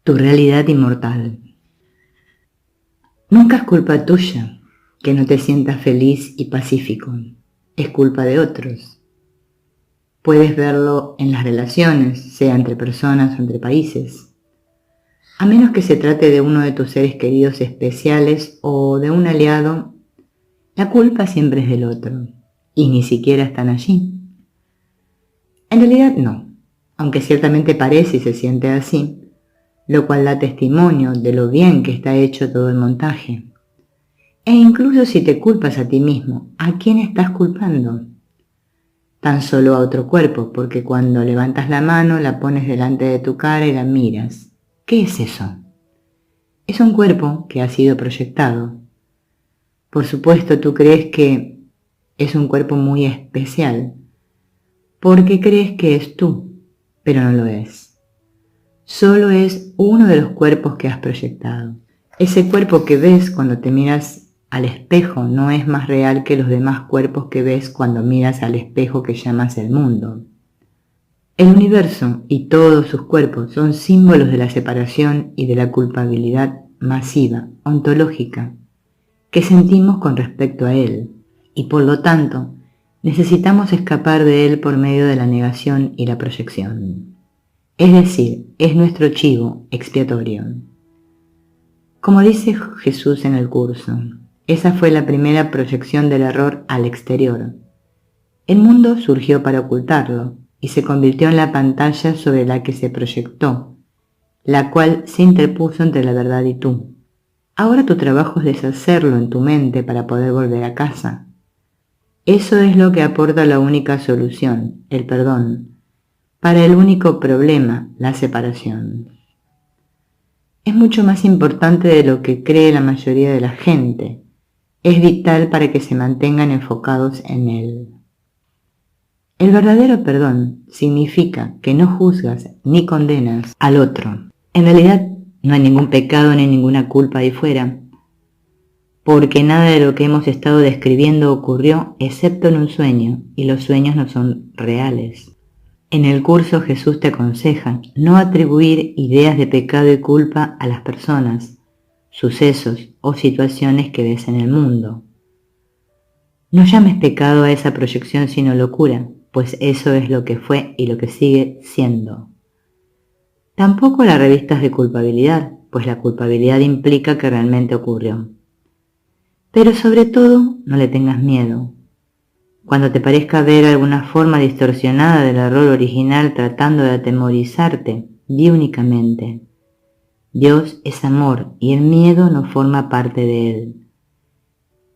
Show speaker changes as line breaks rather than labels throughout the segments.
tu realidad inmortal. Nunca es culpa tuya que no te sientas feliz y pacífico, es culpa de otros. Puedes verlo en las relaciones, sea entre personas o entre países. A menos que se trate de uno de tus seres queridos especiales o de un aliado, la culpa siempre es del otro, y ni siquiera están allí. En realidad no, aunque ciertamente parece y se siente así, lo cual da testimonio de lo bien que está hecho todo el montaje. E incluso si te culpas a ti mismo, ¿a quién estás culpando? Tan solo a otro cuerpo, porque cuando levantas la mano la pones delante de tu cara y la miras. ¿Qué es eso? Es un cuerpo que ha sido proyectado. Por supuesto, tú crees que es un cuerpo muy especial, porque crees que es tú, pero no lo es. Solo es uno de los cuerpos que has proyectado. Ese cuerpo que ves cuando te miras al espejo no es más real que los demás cuerpos que ves cuando miras al espejo que llamas el mundo. El universo y todos sus cuerpos son símbolos de la separación y de la culpabilidad masiva, ontológica, que sentimos con respecto a él, y por lo tanto necesitamos escapar de él por medio de la negación y la proyección. Es decir, es nuestro chivo expiatorio. Como dice Jesús en el curso, esa fue la primera proyección del error al exterior. El mundo surgió para ocultarlo y se convirtió en la pantalla sobre la que se proyectó, la cual se interpuso entre la verdad y tú. Ahora tu trabajo es deshacerlo en tu mente para poder volver a casa. Eso es lo que aporta la única solución, el perdón, para el único problema, la separación. Es mucho más importante de lo que cree la mayoría de la gente. Es vital para que se mantengan enfocados en él. El verdadero perdón significa que no juzgas ni condenas al otro. En realidad no hay ningún pecado ni ninguna culpa ahí fuera, porque nada de lo que hemos estado describiendo ocurrió excepto en un sueño, y los sueños no son reales. En el curso Jesús te aconseja no atribuir ideas de pecado y culpa a las personas, sucesos o situaciones que ves en el mundo. No llames pecado a esa proyección sino locura, pues eso es lo que fue y lo que sigue siendo. Tampoco la revistas de culpabilidad, pues la culpabilidad implica que realmente ocurrió. Pero sobre todo, no le tengas miedo. Cuando te parezca ver alguna forma distorsionada del error original tratando de atemorizarte, di únicamente: Dios es amor y el miedo no forma parte de él.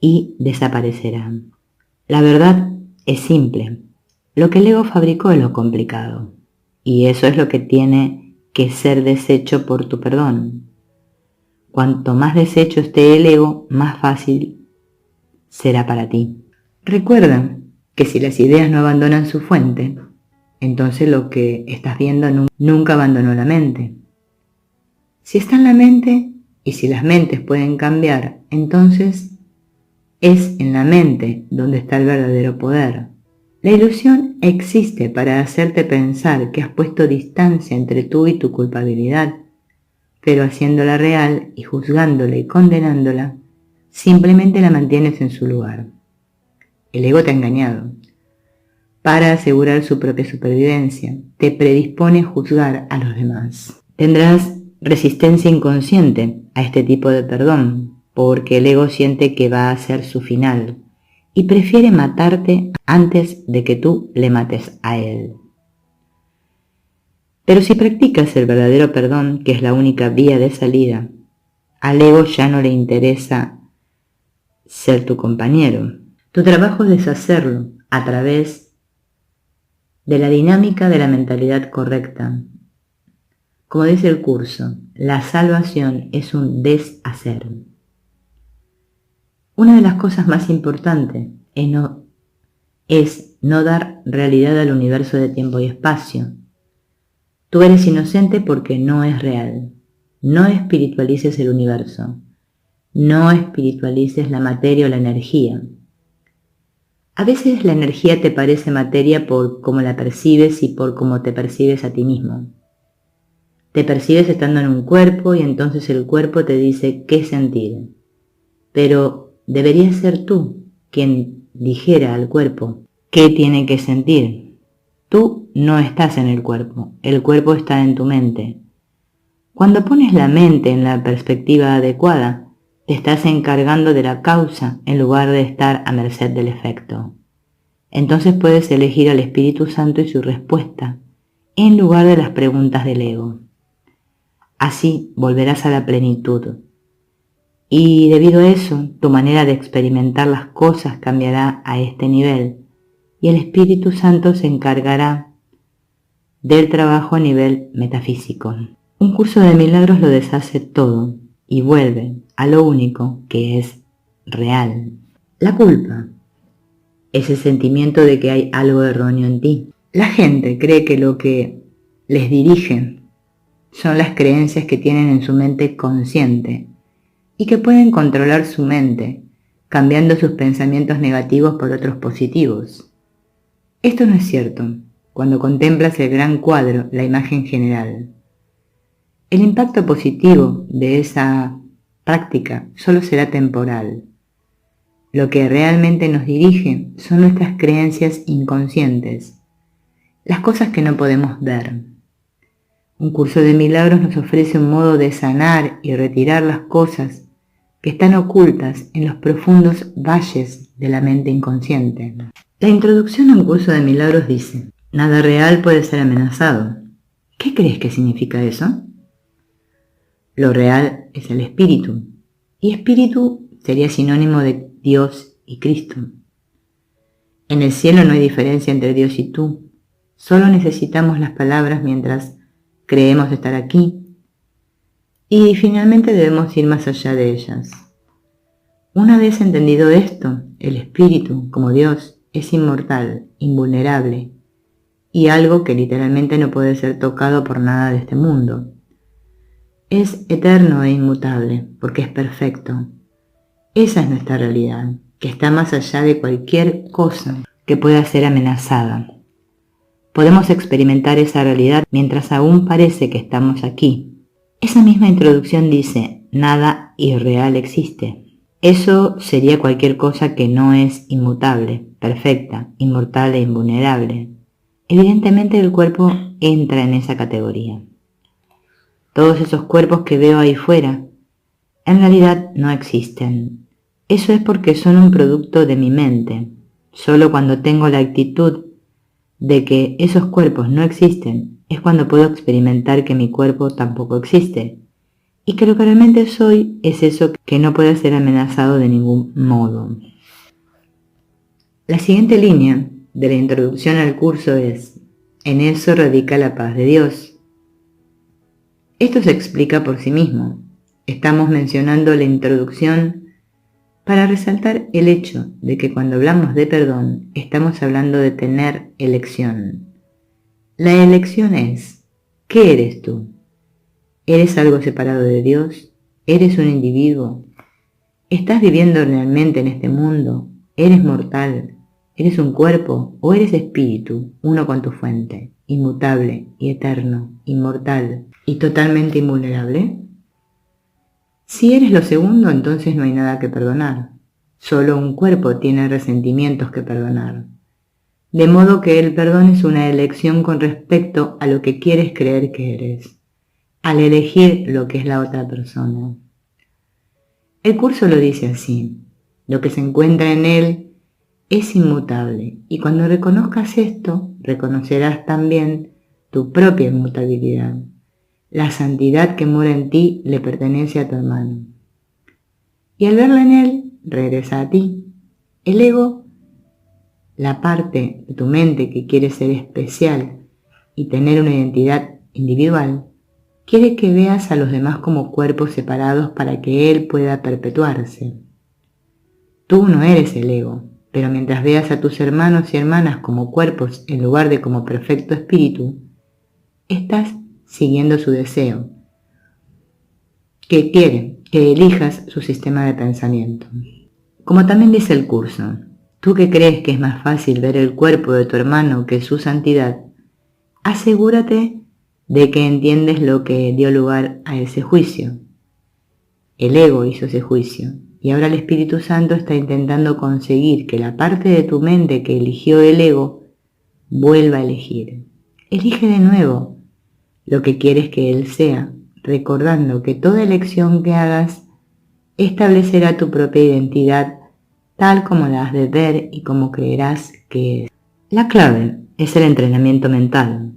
Y desaparecerá. La verdad es simple. Lo que el ego fabricó es lo complicado. Y eso es lo que tiene que ser deshecho por tu perdón. Cuanto más deshecho esté el ego, más fácil será para ti. Recuerda que si las ideas no abandonan su fuente, entonces lo que estás viendo nunca abandonó la mente. Si está en la mente, y si las mentes pueden cambiar, entonces es en la mente donde está el verdadero poder. La ilusión existe para hacerte pensar que has puesto distancia entre tú y tu culpabilidad, pero haciéndola real y juzgándola y condenándola, simplemente la mantienes en su lugar. El ego te ha engañado. Para asegurar su propia supervivencia, te predispone a juzgar a los demás. Tendrás resistencia inconsciente a este tipo de perdón, porque el ego siente que va a ser su final y prefiere matarte antes de que tú le mates a él. Pero si practicas el verdadero perdón, que es la única vía de salida, al ego ya no le interesa ser tu compañero. Tu trabajo es deshacerlo a través de la dinámica de la mentalidad correcta. Como dice el curso, la salvación es un deshacer. Una de las cosas más importantes es no dar realidad al universo de tiempo y espacio. Tú eres inocente porque no es real. No espiritualices el universo. No espiritualices la materia o la energía. A veces la energía te parece materia por cómo la percibes y por cómo te percibes a ti mismo. Te percibes estando en un cuerpo y entonces el cuerpo te dice qué sentir. Pero debería ser tú quien dijera al cuerpo qué tiene que sentir. Tú no estás en el cuerpo está en tu mente. Cuando pones la mente en la perspectiva adecuada, te estás encargando de la causa en lugar de estar a merced del efecto. Entonces puedes elegir al Espíritu Santo y su respuesta, en lugar de las preguntas del ego. Así volverás a la plenitud. Y debido a eso, tu manera de experimentar las cosas cambiará a este nivel, y el Espíritu Santo se encargará del trabajo a nivel metafísico. Un curso de milagros lo deshace todo y vuelve a lo único que es real. La culpa es el sentimiento de que hay algo erróneo en ti. La gente cree que lo que les dirige son las creencias que tienen en su mente consciente y que pueden controlar su mente, cambiando sus pensamientos negativos por otros positivos. Esto no es cierto cuando contemplas el gran cuadro, la imagen general. El impacto positivo de esa práctica solo será temporal. Lo que realmente nos dirige son nuestras creencias inconscientes, las cosas que no podemos ver. Un curso de milagros nos ofrece un modo de sanar y retirar las cosas que están ocultas en los profundos valles de la mente inconsciente. La introducción a un curso de milagros dice: nada real puede ser amenazado. ¿Qué crees que significa eso? Lo real es el espíritu, y espíritu sería sinónimo de Dios y Cristo. En el cielo no hay diferencia entre Dios y tú, solo necesitamos las palabras mientras creemos estar aquí, y finalmente debemos ir más allá de ellas. Una vez entendido esto, el espíritu, como Dios, es inmortal, invulnerable, y algo que literalmente no puede ser tocado por nada de este mundo. Es eterno e inmutable, porque es perfecto. Esa es nuestra realidad, que está más allá de cualquier cosa que pueda ser amenazada. Podemos experimentar esa realidad mientras aún parece que estamos aquí. Esa misma introducción dice: nada irreal existe. Eso sería cualquier cosa que no es inmutable, perfecta, inmortal e invulnerable. Evidentemente el cuerpo entra en esa categoría. Todos esos cuerpos que veo ahí fuera, en realidad no existen. Eso es porque son un producto de mi mente. Solo cuando tengo la actitud de que esos cuerpos no existen, es cuando puedo experimentar que mi cuerpo tampoco existe, y que lo que realmente soy es eso que no puede ser amenazado de ningún modo. La siguiente línea de la introducción al curso es: en eso radica la paz de Dios. Esto se explica por sí mismo. Estamos mencionando la introducción para resaltar el hecho de que cuando hablamos de perdón, estamos hablando de tener elección. La elección es: ¿qué eres tú? ¿Eres algo separado de Dios? ¿Eres un individuo? ¿Estás viviendo realmente en este mundo? ¿Eres mortal? ¿Eres un cuerpo o eres espíritu, uno con tu fuente, inmutable y eterno, inmortal y totalmente invulnerable? Si eres lo segundo, entonces no hay nada que perdonar. Solo un cuerpo tiene resentimientos que perdonar. De modo que el perdón es una elección con respecto a lo que quieres creer que eres, al elegir lo que es la otra persona. El curso lo dice así: lo que se encuentra en él es inmutable, y cuando reconozcas esto, reconocerás también tu propia inmutabilidad. La santidad que mora en ti le pertenece a tu hermano. Y al verla en él, regresa a ti. El ego, la parte de tu mente que quiere ser especial y tener una identidad individual, quiere que veas a los demás como cuerpos separados para que él pueda perpetuarse. Tú no eres el ego, pero mientras veas a tus hermanos y hermanas como cuerpos en lugar de como perfecto espíritu, estás siguiendo su deseo, que quiere que elijas su sistema de pensamiento. Como también dice el curso, tú que crees que es más fácil ver el cuerpo de tu hermano que su santidad, asegúrate de que entiendes lo que dio lugar a ese juicio. El ego hizo ese juicio, y ahora el Espíritu Santo está intentando conseguir que la parte de tu mente que eligió el ego vuelva a elegir. Elige de nuevo lo que quieres que él sea, recordando que toda elección que hagas establecerá tu propia identidad tal como la has de ver y como creerás que es. La clave es el entrenamiento mental.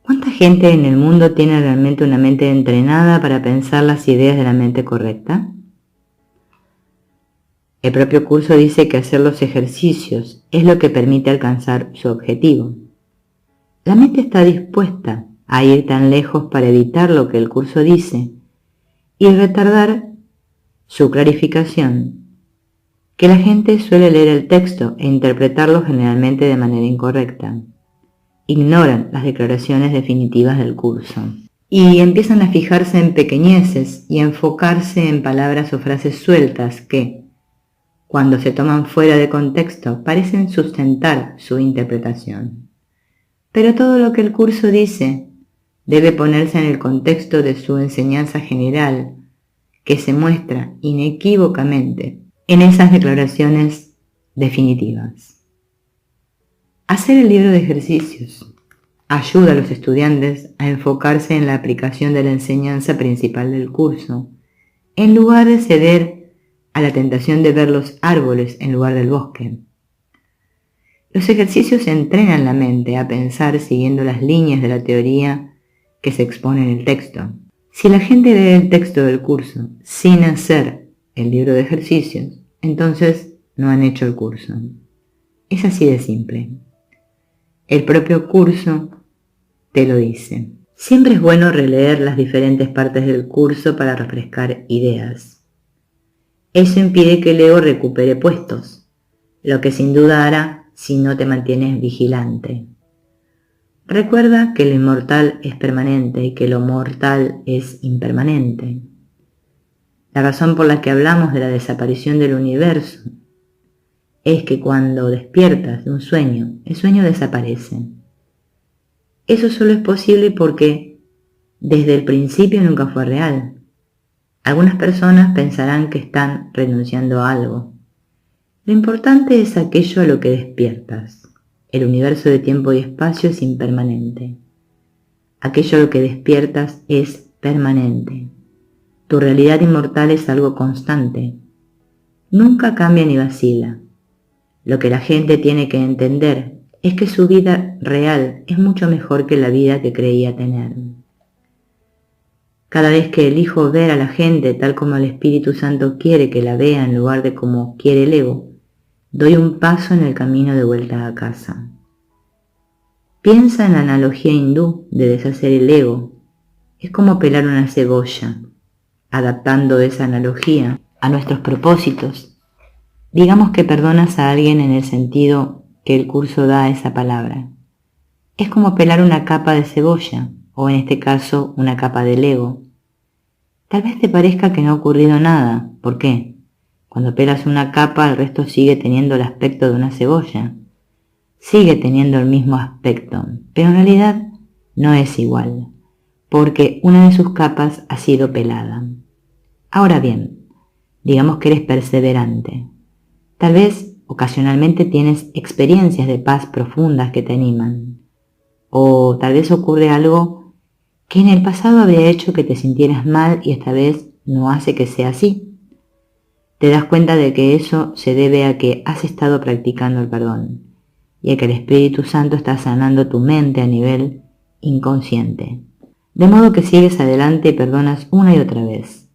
¿Cuánta gente en el mundo tiene realmente una mente entrenada para pensar las ideas de la mente correcta? El propio curso dice que hacer los ejercicios es lo que permite alcanzar su objetivo. La mente está dispuesta a ir tan lejos para evitar lo que el curso dice y retardar su clarificación, que la gente suele leer el texto e interpretarlo generalmente de manera incorrecta. Ignoran las declaraciones definitivas del curso y empiezan a fijarse en pequeñeces y a enfocarse en palabras o frases sueltas que, cuando se toman fuera de contexto, parecen sustentar su interpretación. Pero todo lo que el curso dice debe ponerse en el contexto de su enseñanza general, que se muestra inequívocamente en esas declaraciones definitivas. Hacer el libro de ejercicios ayuda a los estudiantes a enfocarse en la aplicación de la enseñanza principal del curso, en lugar de ceder a la tentación de ver los árboles en lugar del bosque. Los ejercicios entrenan la mente a pensar siguiendo las líneas de la teoría que se expone en el texto. Si la gente lee el texto del curso sin hacer el libro de ejercicios, entonces no han hecho el curso. Es así de simple. El propio curso te lo dice. Siempre es bueno releer las diferentes partes del curso para refrescar ideas. Eso impide que el ego recupere puestos, lo que sin duda hará si no te mantienes vigilante. Recuerda que lo inmortal es permanente y que lo mortal es impermanente. La razón por la que hablamos de la desaparición del universo es que cuando despiertas de un sueño, el sueño desaparece. Eso solo es posible porque desde el principio nunca fue real. Algunas personas pensarán que están renunciando a algo. Lo importante es aquello a lo que despiertas. El universo de tiempo y espacio es impermanente. Aquello a lo que despiertas es permanente. Tu realidad inmortal es algo constante. Nunca cambia ni vacila. Lo que la gente tiene que entender es que su vida real es mucho mejor que la vida que creía tener. Cada vez que elijo ver a la gente tal como el Espíritu Santo quiere que la vea en lugar de como quiere el ego, doy un paso en el camino de vuelta a casa. Piensa en la analogía hindú de deshacer el ego. Es como pelar una cebolla. Adaptando esa analogía a nuestros propósitos, digamos que perdonas a alguien en el sentido que el curso da a esa palabra. Es como pelar una capa de cebolla, o en este caso una capa del ego. Tal vez te parezca que no ha ocurrido nada. ¿Por qué? Cuando pelas una capa, el resto sigue teniendo el aspecto de una cebolla. Sigue teniendo el mismo aspecto, pero en realidad no es igual, porque una de sus capas ha sido pelada. Ahora bien, digamos que eres perseverante. Tal vez ocasionalmente tienes experiencias de paz profundas que te animan. O tal vez ocurre algo que en el pasado había hecho que te sintieras mal y esta vez no hace que sea así. Te das cuenta de que eso se debe a que has estado practicando el perdón y a que el Espíritu Santo está sanando tu mente a nivel inconsciente. De modo que sigues adelante y perdonas una y otra vez.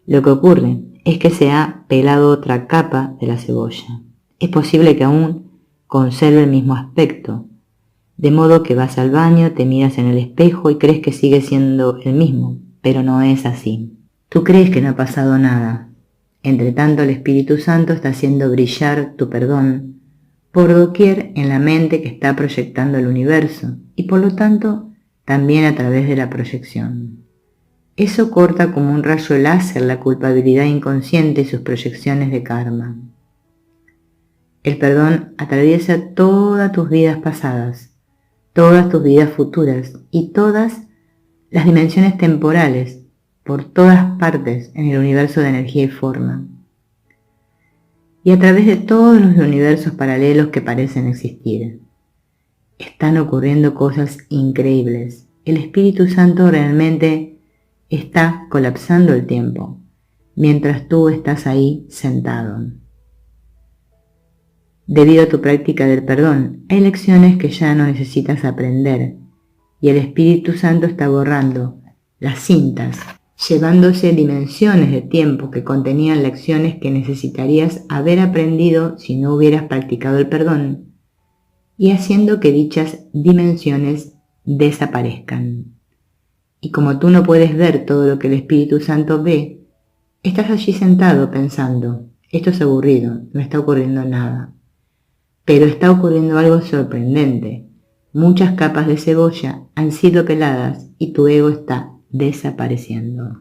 Lo que ocurre es que se ha pelado otra capa de la cebolla. Es posible que aún conserve el mismo aspecto, de modo que vas al baño, te miras en el espejo y crees que sigue siendo el mismo, pero no es así. Tú crees que no ha pasado nada. Entre tanto, el Espíritu Santo está haciendo brillar tu perdón por doquier en la mente que está proyectando el universo y por lo tanto también a través de la proyección. Eso corta como un rayo láser la culpabilidad inconsciente y sus proyecciones de karma. El perdón atraviesa todas tus vidas pasadas, todas tus vidas futuras y todas las dimensiones temporales por todas partes en el universo de energía y forma. Y a través de todos los universos paralelos que parecen existir. Están ocurriendo cosas increíbles. El Espíritu Santo realmente está colapsando el tiempo, mientras tú estás ahí sentado. Debido a tu práctica del perdón, hay lecciones que ya no necesitas aprender, y el Espíritu Santo está borrando las cintas, llevándose dimensiones de tiempo que contenían lecciones que necesitarías haber aprendido si no hubieras practicado el perdón, y haciendo que dichas dimensiones desaparezcan. Y como tú no puedes ver todo lo que el Espíritu Santo ve, estás allí sentado pensando, esto es aburrido, no está ocurriendo nada. Pero está ocurriendo algo sorprendente. Muchas capas de cebolla han sido peladas y tu ego está desapareciendo.